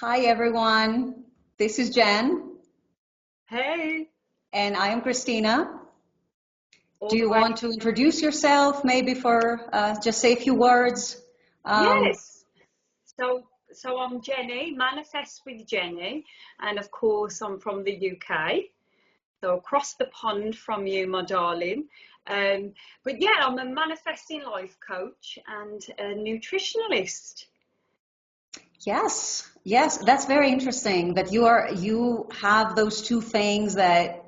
Hi, everyone. This is Jen, Hey, and I am Christina. all Do the you way. want to introduce yourself, maybe for just say a few words? Um, Yes. So I'm Jenny, Manifest with Jenny, and of course I'm from the UK. So across the pond from you, my darling. But yeah, I'm a manifesting life coach and a nutritionalist. yes, yes, that's very interesting that you have those two things that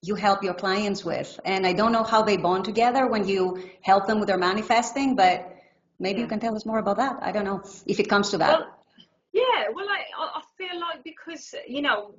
you help your clients with. And I don't know how they bond together when you help them with their manifesting, but maybe you Yeah. can tell us more about that. I don't know if it comes to that. Well, yeah. Well, I feel like because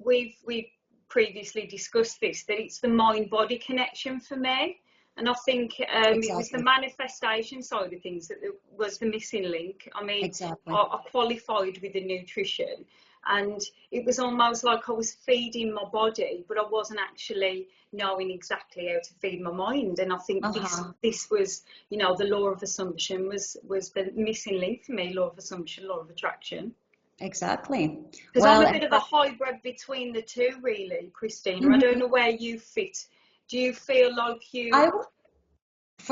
we've previously discussed this that it's the mind body connection for me, and I think it was the Exactly, manifestation side of things that was the missing link. I mean, exactly. I qualified with the nutrition, and it was almost like I was feeding my body, but I wasn't actually knowing exactly how to feed my mind. And I think this Uh-huh. this was, the law of assumption was the missing link for me. Law of assumption, law of attraction. Exactly. Because I'm Well, a and bit of a hybrid between the two, really, Christina. I don't mhm. know where you fit. Do you feel like I you? w-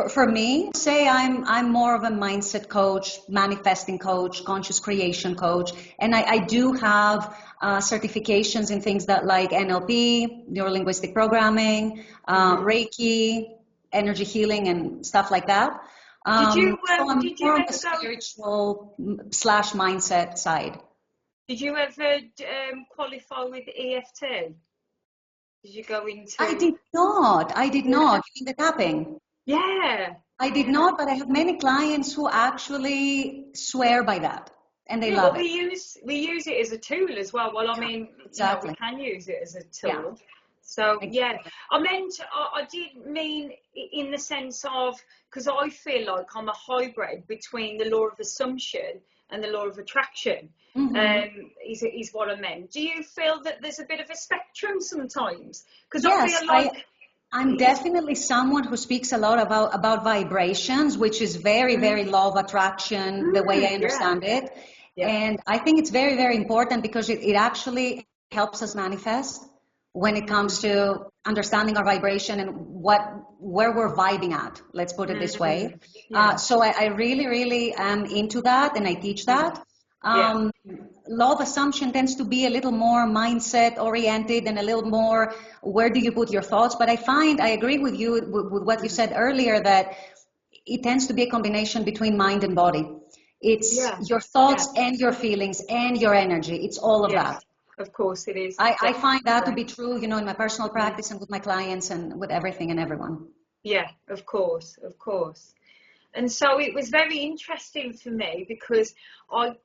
for me, say I'm more of a mindset coach, manifesting coach, conscious creation coach, and I do have certifications in things that like NLP, neuro linguistic programming, Mhm. Reiki, energy healing, and stuff like that. Did you So I'm did you more on the ever go? spiritual slash mindset side. Did you ever qualify with EFT? Did you go I into? did not. I did Yeah, not. In the tapping. yeah, I did yeah. not, but I have many clients who actually swear by that and they Yeah, love well, it. we use it as a tool as well. Well, I Yeah, mean, we exactly. can use it as a Yeah, tool. So yeah, exactly. I did mean in the sense of, because I feel like I'm a hybrid between the law of assumption and the law of attraction. Hmm. Is what I meant. Do you feel that there's a bit of a spectrum sometimes? Because I Yes, feel like I'm it's. definitely someone who speaks a lot about vibrations, which is very, very Mm, law of attraction, the way I yeah, understand it. yeah. And I think it's very, very important because it actually helps us manifest when it comes Mm, to understanding our vibration and where we're vibing at. Let's put it this way. yeah. So I really, really am into that, and I teach Mm, that. yeah. Um, Law of assumption tends to be a little more mindset oriented and a little more where do you put your thoughts. But I agree with you with what you Mm, said earlier, that it tends to be a combination between mind and body. It's yeah. your Yeah. thoughts and your feelings and your energy. It's all of Yes, that. of course it is, I find that to definitely. be true, in my personal Mm. practice and with my clients and with everything and everyone. Yeah, of course, of course. And so it was very interesting for me because I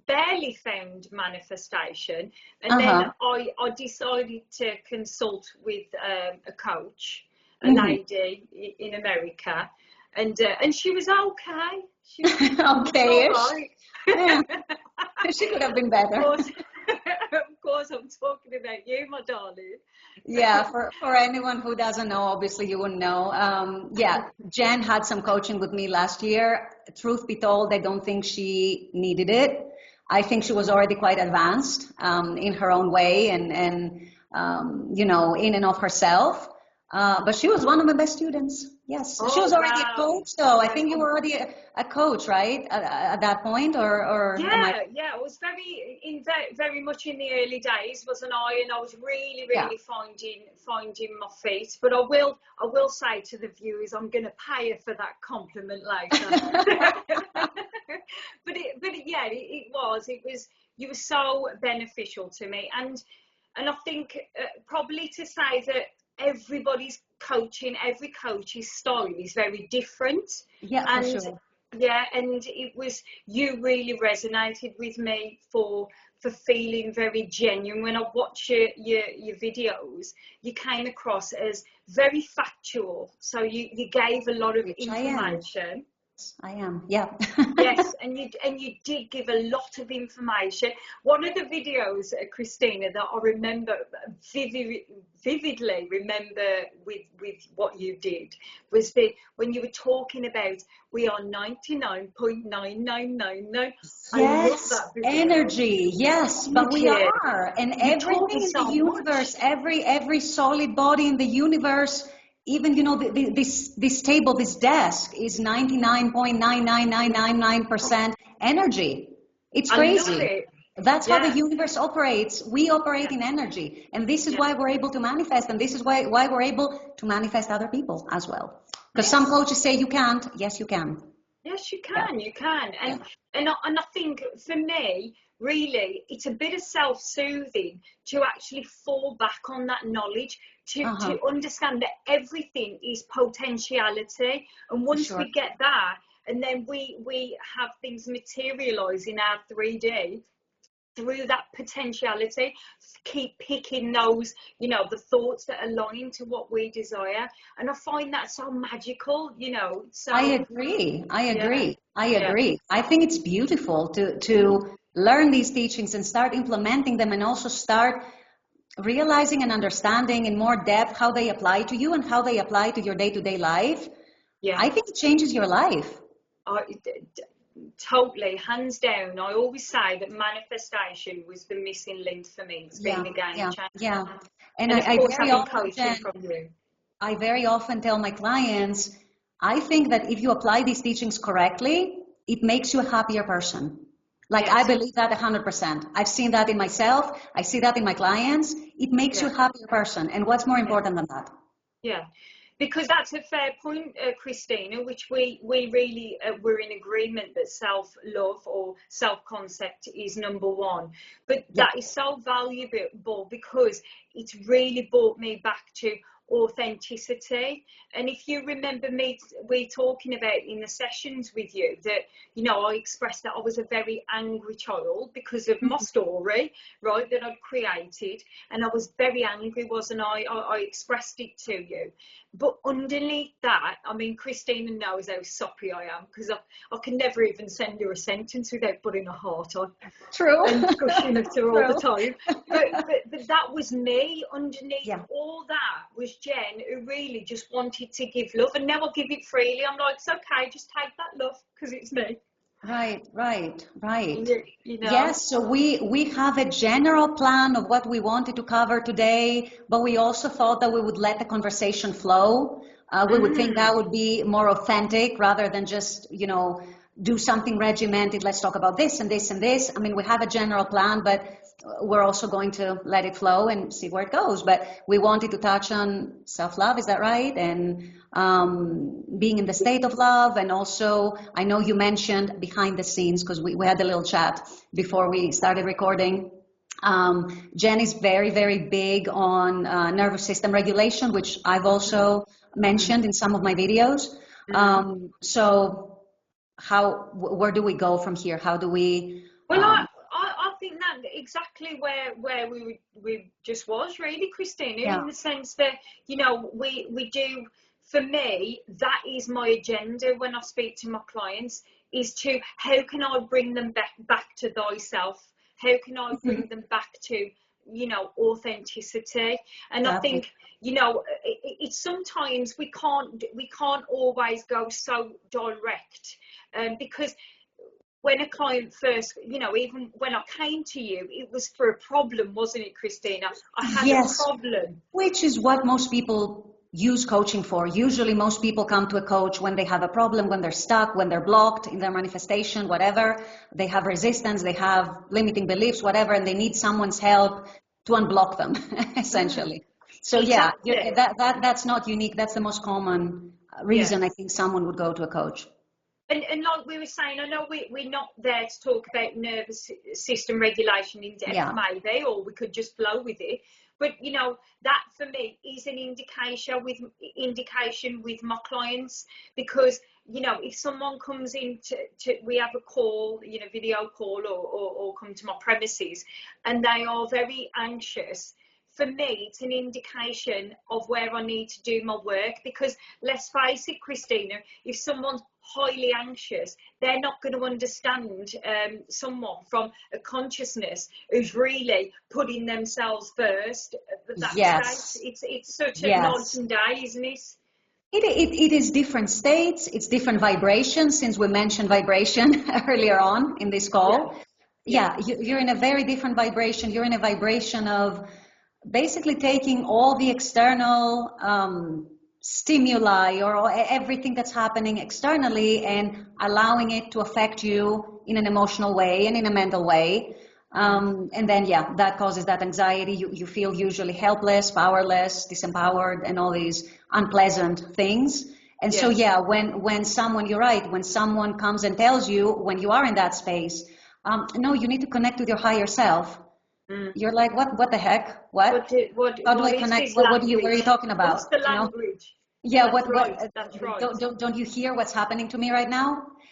barely found manifestation, and then Uh-huh. I decided to consult with a coach, a Hmm. lady in America, and she was okay. She was all Okay-ish. right. Yeah, she could have been Of better. course, of course, I'm talking about you, my darling. Yeah, for anyone who doesn't know, obviously you wouldn't know. Yeah, Jen had some coaching with me last year. Truth be told, I don't think she needed it. I think she was already quite advanced in her own way and in and of herself. But she was one of my best students. Yes, she was Oh already a wow! coach, so I Yeah, think you were already a coach, right? At that point, or am I? yeah. I was very much in the early days, wasn't I? And I was really, Yeah. really finding my feet. But I will say to the viewers, I'm going to pay her for that compliment later. Yeah, it was you were so beneficial to me, and I think probably to say that every coach's style is very different, Yeah, for and sure. yeah, and it was, you really resonated with me for feeling very genuine. When I watch your videos, you came across as very factual, so you gave a lot of Which I am. information. I am. Yeah. Yes, and you did give a lot of information. One of the videos, Christina, that I remember vividly remember with what you did was when you were talking about we are 99.9999. I love Yes, that video. energy. Yes, but we Energy. are, and You taught everything me in the so universe, much. every solid body in the universe, even this table, this desk is 99.99999% energy. It's I love crazy. it. That's how the Yeah, universe operates. We operate yeah, in energy, and this is yeah. why we're able to manifest, and this is why we're able to manifest other people as well. Because some Yes. coaches say you can't. Yes, you can. Yes, you Yeah, can, you can. yeah. And I think for me, really, it's a bit of self-soothing to actually fall back on that knowledge, Uh-huh. to understand that everything is potentiality. And For once sure. we get that, and then we have things materialize in our 3D through that potentiality, keep picking those, the thoughts that align to what we desire. And I find that so magical, I so agree. I yeah, agree. I yeah. agree. I think it's beautiful to learn these teachings and start implementing them and also start realizing and understanding in more depth how they apply to you and how they apply to your day-to-day life. Yeah, I think it changes your life. I, totally, hands down. I always say that manifestation was the missing link for me. It's been Yeah, a game yeah, yeah. changer. And And I, of I course, very having often, coaching from you. I very often tell my clients, I think that if you apply these teachings correctly, it makes you a happier person. Like I Yes, believe that 100%. I've seen that in myself. I see that in my clients. It makes you yeah, a happier person. And what's more yeah. important than that? Yeah, because that's a fair point, Christina, which we really we're in agreement that self-love or self-concept is number one. But Yeah. that is so valuable because it's really brought me back to authenticity. And if you remember we talking about in the sessions with you that, I expressed that I was a very angry child because of my story, right, that I'd created. And I was very angry, wasn't I? I expressed it to you. But underneath that, I mean, Christina knows how soppy I am because I can never even send her a sentence without putting a heart on True. and gushing at her all the True. time. But that was me. Underneath Yeah. all that was Jen, who really just wanted to give love. And now I give it freely. I'm like, it's okay, just take that love because it's me. Right, right, right. You know? Yes, so we have a general plan of what we wanted to cover today, but we also thought that we would let the conversation flow. We would think Mm. that would be more authentic rather than just, do something regimented. Let's talk about this and this and this. I mean, we have a general plan, but we're also going to let it flow and see where it goes. But we wanted to touch on self-love, is that right? And being in the state of love. And also, I know you mentioned behind the scenes because we had a little chat before we started recording. Jen is very, very big on nervous system regulation, which I've also Mm. mentioned in some of my videos. Mm. So where do we go from here? How do we, Well, I think that exactly where we just was really, Christina, yeah. in the sense that, we do, for me, that is my agenda when I speak to my clients, is to how can I bring them back to thyself? How can I bring them back to, authenticity? And I Exactly. think, it's sometimes we can't always go so direct, because when a client first, even when I came to you, it was for a problem, wasn't it, Christina? I had a Yes, problem. which is what most people use coaching for. Usually, most people come to a coach when they have a problem, when they're stuck, when they're blocked in their manifestation, whatever. They have resistance, they have limiting beliefs, whatever, and they need someone's help to unblock them, Mm, essentially. So yeah, exactly. that's not unique. That's the most common Yeah. reason I think someone would go to a coach. And like we were saying, I know we're not there to talk about nervous system regulation in depth, Yeah. maybe, or we could just flow with it. But that for me is an indication with my clients, because if someone comes in we have a call, video call, or come to my premises, and they are very anxious. for me, it's an indication of where I need to do my work. Because let's face it, Christina, if someone's highly anxious, they're not going to understand someone from a consciousness who's really putting themselves first. That state, Yes, it's such a night yes. and day, isn't it? It is different states, it's different vibrations, since we mentioned vibration earlier on in this Yeah, call. yeah, Yeah, you're in a very different vibration. You're in a vibration of basically taking all the external stimuli, or everything that's happening externally, and allowing it to affect you in an emotional way and in a mental way. And then, yeah, that causes that anxiety. You feel usually helpless, powerless, disempowered, and all these unpleasant things. And so, yes. yeah, when someone, you're right, when someone comes and tells you when you are in that space, no, you need to connect with your higher self. Mm. You're like, what the heck? What? How do I What is connect? this What are you language? talking What's about? the You know? language? Yeah, That's what right. That's right. don't you hear what's happening to me right now?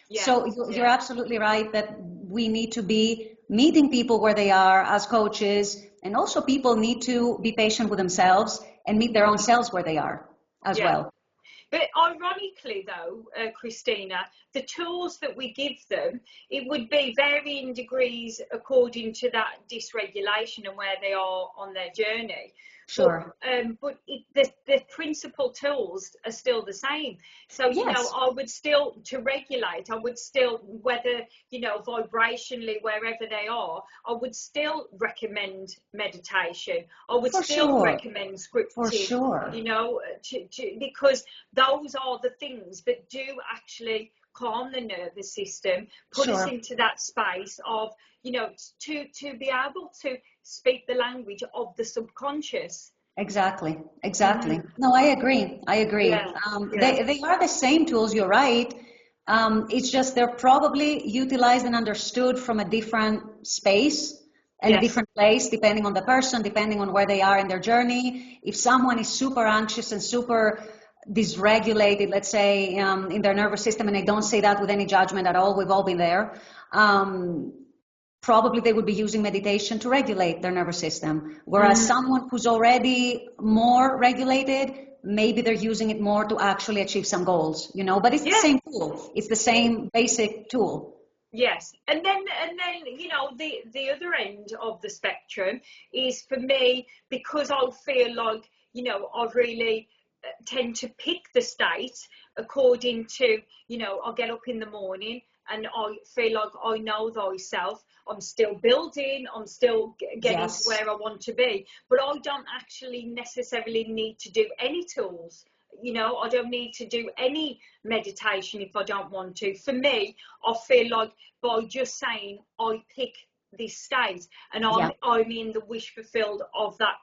Yeah, So you're yeah. absolutely right that we need to be meeting people where they are as coaches, and also people need to be patient with themselves and meet their own Mm, selves where they are as yeah. well. But ironically, though, Christina, the tools that we give them, it would be varying degrees according to that dysregulation and where they are on their journey. Sure. The principal tools are still the same. So, Yes, I would still, to regulate, I would still, whether, vibrationally, wherever they are, I would still recommend meditation. I would for still sure. recommend For scripted, sure. because those are the things that do actually calm the nervous system, put us Sure. into that space of, to be able to speak the language of the subconscious. Exactly, exactly. Mm, No, I agree. I agree. yeah, yeah, They are the same tools, you're right. It's just they're probably utilized and understood from a different space and a yes, different place, depending on the person, depending on where they are in their journey. If someone is super anxious and super dysregulated, let's say, in their nervous system, and I don't say that with any judgment at all, we've all been there. Um, Probably they would be using meditation to regulate their nervous system. Whereas mm, someone who's already more regulated, maybe they're using it more to actually achieve some goals, but it's the yeah. same tool. It's the same basic tool. Yes, and then the other end of the spectrum is, for me, because I feel like, I really tend to pick the state according to, I get up in the morning and I feel like I know thyself. I'm still building, I'm still getting to Yes. where I want to be, but I don't actually necessarily need to do any tools. I don't need to do any meditation if I don't want to. For me, I feel like by just saying I pick this state, and Yeah. I'm in the wish fulfilled of that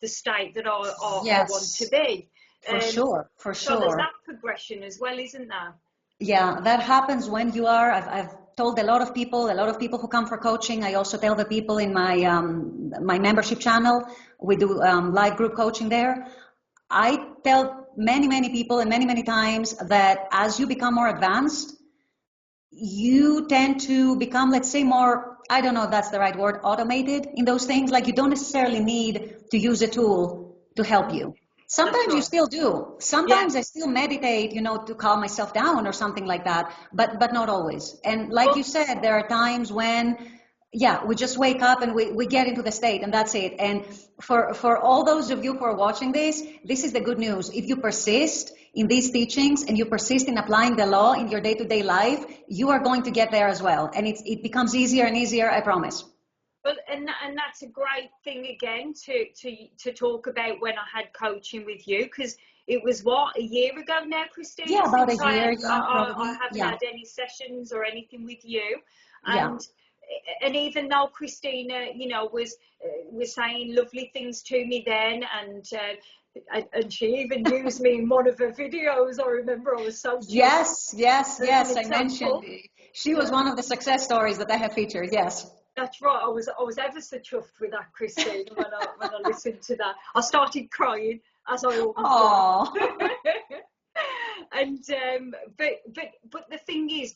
the state that I want to Yes. be. For sure. For So there's sure. that progression as well, isn't there? Yeah, that happens when you are. I've told a lot of people who come for coaching. I also tell the people in my membership channel. We do live group coaching there. I tell many people and many times that as you become more advanced, you tend to become, let's say, more, I don't know if that's the right word, automated in those things. Like you don't necessarily need to use a tool to help you. That's Sometimes you right. still do. Yeah. Sometimes I still meditate, to calm myself down or something like that, but not always. And like you Well, said, there are times when, yeah, we just wake up and we get into the state, and that's it. And for all those of you who are watching this is the good news. If you persist in these teachings and you persist in applying the law in your day-to-day life, you are going to get there as well. And it becomes easier and easier, I promise. and that's a great thing again to talk about when I had coaching with you, because it was a year ago now, Yeah, Christina, about a since year, yeah, I probably. haven't Yeah, had any sessions or anything with you. yeah. And even though Christina, was saying lovely things to me then, and she even used me in one of her videos. I remember I was so chuffed as an Yes. I mentioned example. she was Yeah. one of the success stories that I have featured. Yes. That's right. I was ever so chuffed with that, Christine. When I listened to that, I started crying, as I always do. Oh, And but the thing is,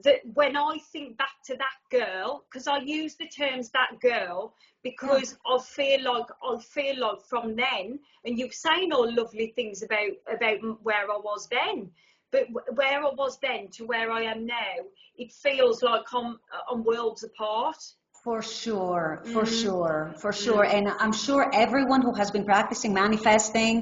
that when I think back to that girl, because I use the terms that girl, Yeah, because I feel like from then, and you're saying all lovely things about where I was then, but where I was then to where I am now, it feels like I'm worlds apart. for sure, for Mm, sure, for sure. mm, And I'm sure everyone who has been practicing manifesting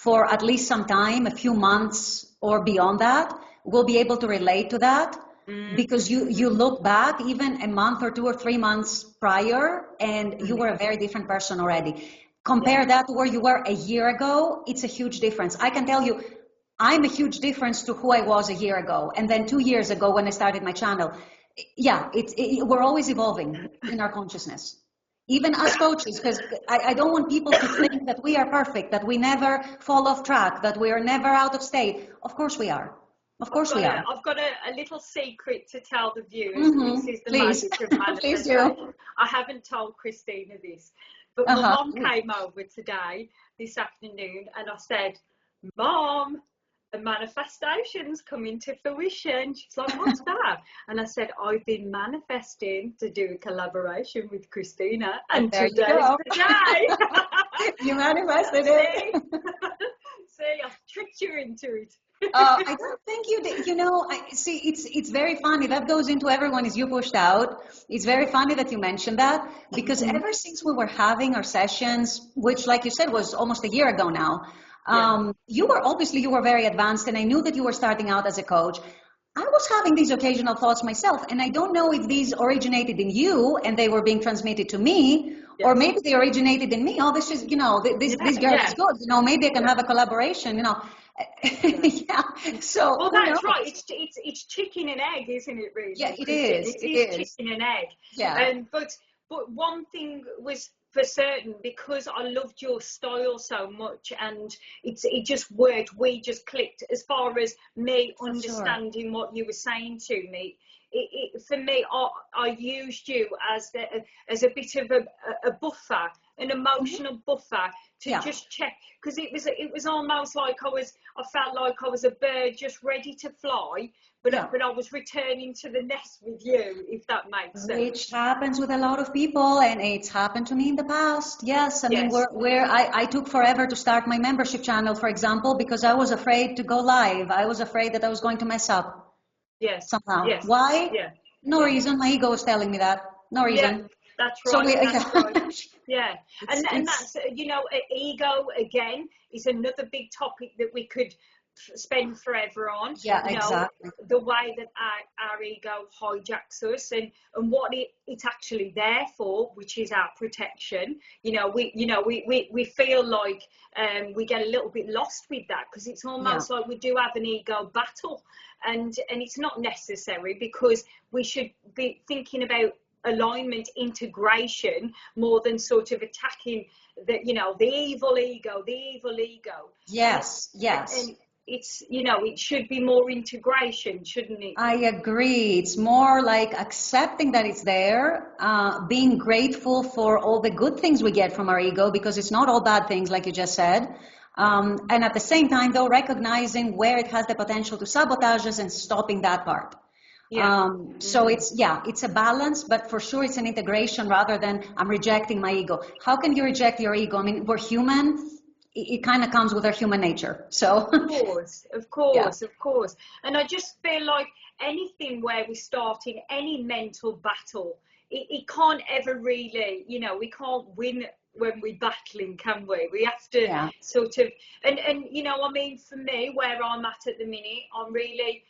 for at least some time, a few months or beyond that, will be able to relate to that mm, because you look back even a month or 2 or 3 months prior and you mm. were a very different person already. Yeah. Compare that to where you were a year ago, it's a huge difference. I can tell you, I'm a huge difference to who I was a year ago and then 2 years ago when I started my channel. Yeah, we're always evolving in our consciousness, even as coaches, because I don't want people to think that we are perfect, that we never fall off track, that we are never out of state. Of course we are. Of I've course got we a are. I've got a little secret to tell the viewers, and this is the Please, magic of please manifestation. do. I haven't told Christina this, but my Uh-huh. mom came over today, this afternoon, and I said, "Mom, a manifestation's coming to fruition." She's like, "What's that?" And I said, "I've been manifesting to do a collaboration with Christina, and There you today's go. the day." You manifested See, it. see, I tricked you into it. I don't think you did. I see. It's very funny. That goes into everyone is you pushed out. It's very funny that you mentioned that because Mhm. ever since we were having our sessions, which, like you said, was almost a year ago now, Yeah. you were very advanced, and I knew that you were starting out as a coach. I was having these occasional thoughts myself, and I don't know if these originated in you and they were being transmitted to me, or Yes. maybe they originated in me. Oh, this is, Yeah, this girl is yeah, good. Maybe I can yeah, have a collaboration. yeah. Yeah. So Well, who that's right. knows? It's chicken and egg, isn't it? Yeah, Really, it Christine. is. It It is is. chicken and egg. Yeah. But one thing was for certain, because I loved your style so much, and it just worked. We just clicked as far as me For sure. understanding what you were saying to me. For me, I used you as a bit of a buffer, an Mhm. emotional buffer to Yeah. just check, because it was almost like I felt like I was a bird just ready to fly, but Yeah. but I was returning to the nest with you, if that makes Which sense. happens with a lot of people, and it's happened to me in the past. Yes, I mean, Yes, I took forever to start my membership channel, for example, because I was afraid to go live. I was afraid that I was going to mess up yes, somehow. yes, Why? yeah, No yeah. reason. My ego was telling me that. No Yeah, reason. that's So right. we, That's right. yeah. Yeah, and It's, that's ego again is another big topic that we could spend forever on. yeah, You know, exactly. the way that our ego hijacks us, and what it's actually there for, which is our protection. We feel like we get a little bit lost with that, because it's Yeah. almost like we do have an ego battle, and it's not necessary, because we should be thinking about alignment, integration, more than sort of attacking the evil ego, and Yes, yes. and it should be more integration, shouldn't it? I agree. It's more like accepting that it's there, being grateful for all the good things we get from our ego, because it's not all bad things, like you just said. And at the same time, though, recognizing where it has the potential to sabotage us and stopping that part. Yeah. So Mm. it's a balance, but for sure it's an integration rather than I'm rejecting my ego. How can you reject your ego? I mean, we're human. It kind of comes with our human nature. So, Course, of yeah. course, of course. And I just feel like anything where we start in any mental battle, it can't ever really, we can't win when we're battling, can we? We have to Yeah. sort of, and I mean, for me, where I'm at the minute, I'm really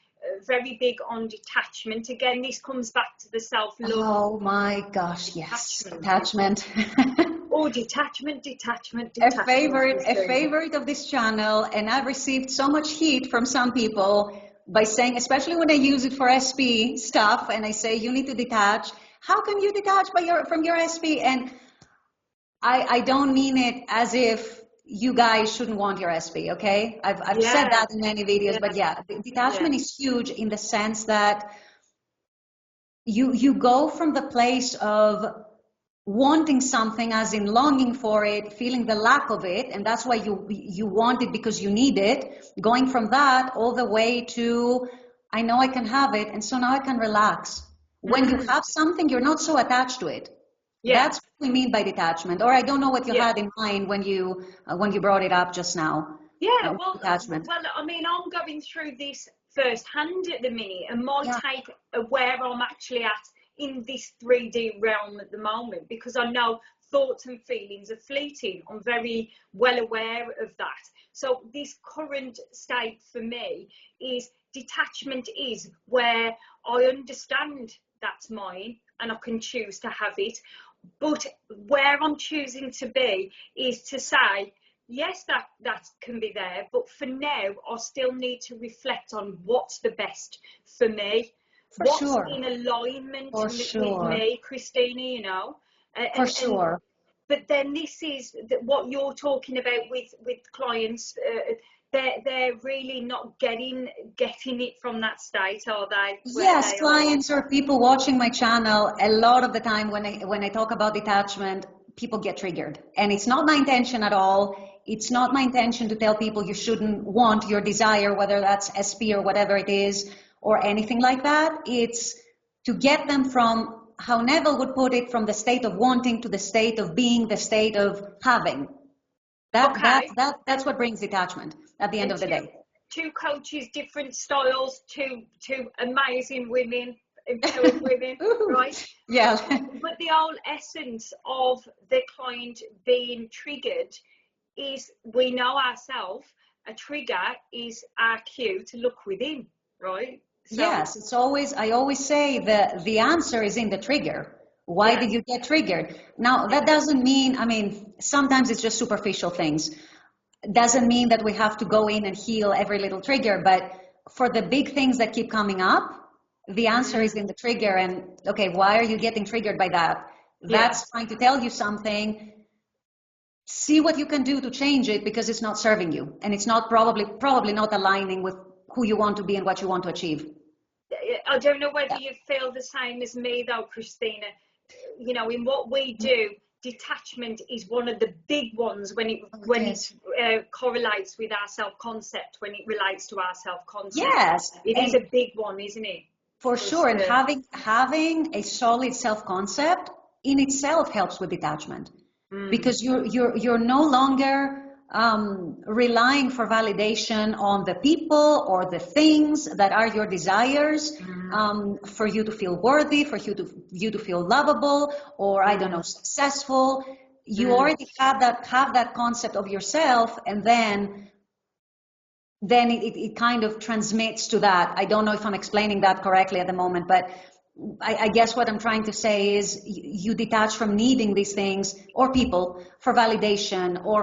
very big on detachment. Again, this comes back to the self-love. Oh my gosh, yes. Detachment. Attachment. Oh, detachment, detachment, A detachment, favorite, a Christine. favorite of this channel, and I've received so much heat from some people by saying, especially when I use it for SP stuff, and I say you need to detach. How can you detach from your SP? And I don't mean it as if you guys shouldn't want your SP, okay? I've said Yeah, that in many videos, yeah, but yeah, the yeah. detachment is huge in the sense that you go from the place of wanting something as in longing for it, feeling the lack of it, and that's why you want it because you need it, going from that all the way to I know I can have it, and so now I can relax. When you Mm, have something, you're not so attached to it. yeah, That's what we mean by detachment. Or I don't know what you yeah. had in mind when you brought it up just now. Yeah, Detachment. well, I mean, I'm going through this firsthand at the minute, and my Yeah, take of where I'm actually at in this 3D realm at the moment, because I know thoughts and feelings are fleeting. I'm very well aware of that. So this current state for me is detachment is where I understand that's mine and I can choose to have it. But where I'm choosing to be is to say, yes, that can be there, but for now I still need to reflect on what's the best for me, for what's sure. in alignment For with sure. me, Christina, you know. For And sure. but then this is what you're talking about with clients. They're really not getting it from that state, are they, where Yes, they are? clients or people watching my channel, a lot of the time when I talk about detachment, people get triggered. And it's not my intention at all. It's not my intention to tell people you shouldn't want your desire, whether that's SP or whatever it is, or anything like that. It's to get them from how Neville would put it, from the state of wanting to the state of being, the state of having. Okay. That's what brings detachment at the end And of the day. two coaches, different styles, two amazing women, empowered women, Ooh, right? yeah. But the whole essence of the client being triggered is, we know ourselves, a trigger is our cue to look within, right? So Yes, I always say that the answer is in the trigger. Why yeah, did you get triggered? Now, yeah, that doesn't mean, I mean, sometimes it's just superficial things. Doesn't mean that we have to go in and heal every little trigger, but for the big things that keep coming up, the answer is mm, in the trigger. And okay, why are you getting triggered by that? yeah. That's trying to tell you something. See what you can do to change it, because it's not serving you, and it's not probably not aligning with who you want to be and what you want to achieve. I don't know whether you feel the same as me though, Christina. You know, in what we do, detachment is one of the big ones when it Oh, it when it is. correlates with our self-concept, when it relates to our self-concept. Yes, It is and a big one, isn't it? for Just sure. And having a solid self-concept in itself helps with detachment, mm, because you're no longer relying for validation on the people or the things that are your desires, mm, for you to feel worthy, for you to feel lovable, or I don't know, mm, successful. You mm. already have that concept of yourself, and then it kind of transmits to that. I don't know if I'm explaining that correctly at the moment, but I guess what I'm trying to say is you detach from needing these things or people for validation, or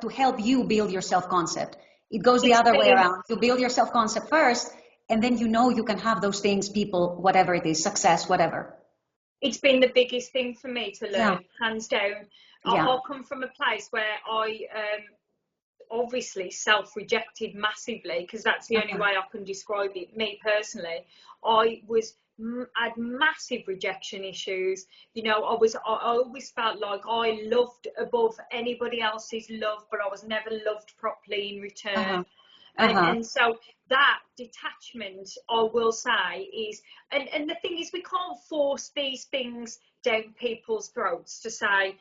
to help you build your self-concept. It goes the It's other way been around. You build your self-concept first, and then you know you can have those things, people, whatever it is, success, whatever. it's been the biggest thing for me to Yeah, learn, hands down. yeah. I come from a place where I obviously self-rejected massively, because that's the only Uh-huh. way I can describe it. Me personally, I was had massive rejection issues. You know, I always felt like I loved above anybody else's love, but I was never loved properly in return. Uh-huh. Uh-huh. And so that detachment, I will say, is, and the thing is, we can't force these things down people's throats to say,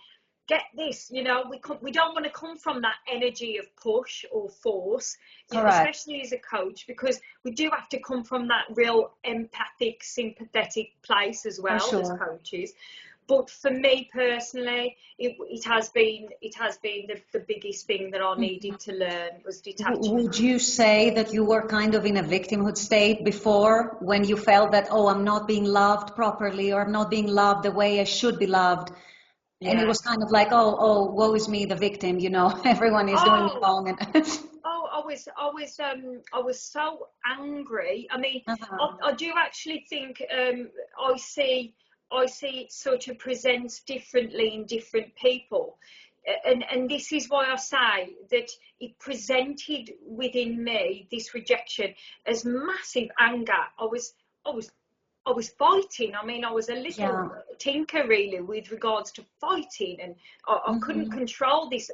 get this, you know, we don't want to come from that energy of push or force, you know, Correct. especially as a coach, because we do have to come from that real empathic, sympathetic place as For well as sure. coaches. But for me personally, it has been the biggest thing that I needed to learn, was detachment. Would you say that you were kind of in a victimhood state before, when you felt that, oh, I'm not being loved properly, or I'm not being loved the way I should be loved? And it Yeah. was kind of like, woe is me, the victim, everyone is doing me Oh, wrong. And I was so angry. I mean, uh-huh. I do actually think I see it sort of presents differently in different people, and this is why I say that it presented within me, this rejection, as massive anger. I was I was fighting. I mean, I was a little Yeah. tinker really with regards to fighting, and I couldn't Hmm. control this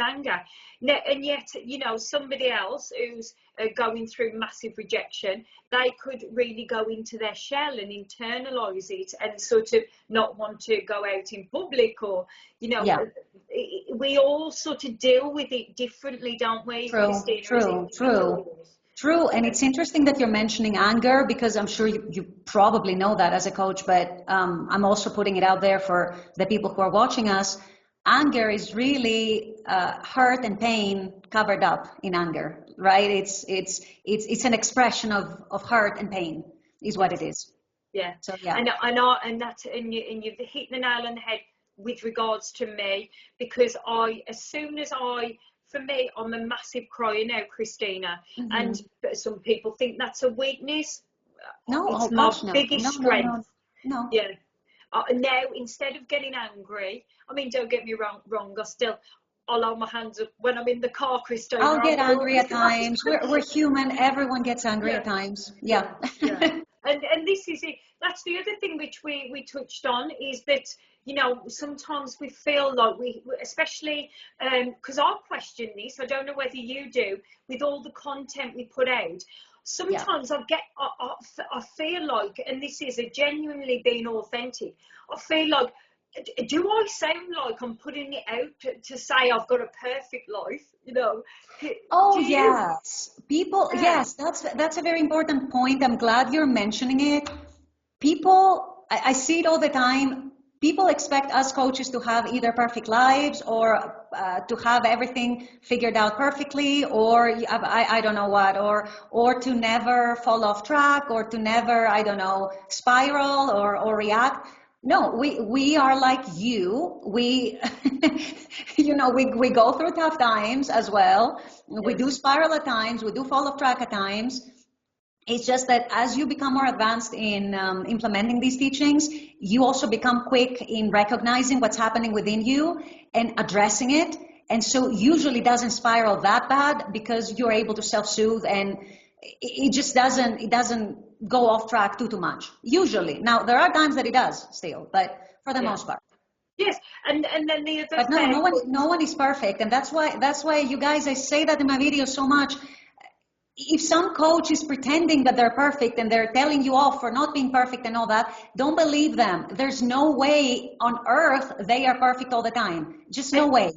anger. And yet, you know, somebody else who's going through massive rejection, they could really go into their shell and internalize it, and sort of not want to go out in public, or, you know, Yeah. we all sort of deal with it differently, don't we, True, Christina, as true, true, individuals? true. And Um, it's interesting that you're mentioning anger because I'm sure you probably know that as a coach, but I'm also putting it out there for the people who are watching us. Anger is really hurt and pain covered up in anger, right? It's an expression of hurt and pain is what it yes. is. Yeah, So yeah, and you've hit the nail on the head with regards to me, because as soon as for me, I'm a massive crier now, Christina, and hmm. some people think that's a weakness. No, oh It's my gosh, no, biggest no, no, strength. no, no. Yeah. Now, instead of getting angry, I mean, don't get me wrong, I'll hold my hands up when I'm in the car, Christina. I'll I'm get going angry to at times. We're human. Everyone gets angry at yeah, times. yeah, Yeah. yeah. And this is it. That's the other thing which we touched on, is that, you know, sometimes we feel like especially because I question this. I don't know whether you do, with all the content we put out. Yeah. Sometimes I feel like, and this is a genuinely being authentic, I feel like, do I sound like I'm putting it out to say I've got a perfect life? You know, Oh do you? yes. People, Yeah, yes, that's a very important point. I'm glad you're mentioning it. People, I see it all the time. People expect us coaches to have either perfect lives or to have everything figured out perfectly, or I don't know what, or to never fall off track, or to never, I don't know, spiral or react. No, we are like you. We, we go through tough times as well. We do yes, spiral at times. We do fall off track at times. It's just that as you become more advanced in implementing these teachings, you also become quick in recognizing what's happening within you and addressing it. And so usually doesn't spiral that bad because you're able to self-soothe, and it doesn't go off track too much. Usually. Now there are times that it does still, but for the yeah. most part. Yes, and then the other But no, fair point. no one is perfect. And that's why you guys, I say that in my videos so much. If some coach is pretending that they're perfect and they're telling you off for not being perfect and all that, don't believe them. There's no way on earth they are perfect all the time. Just no And way.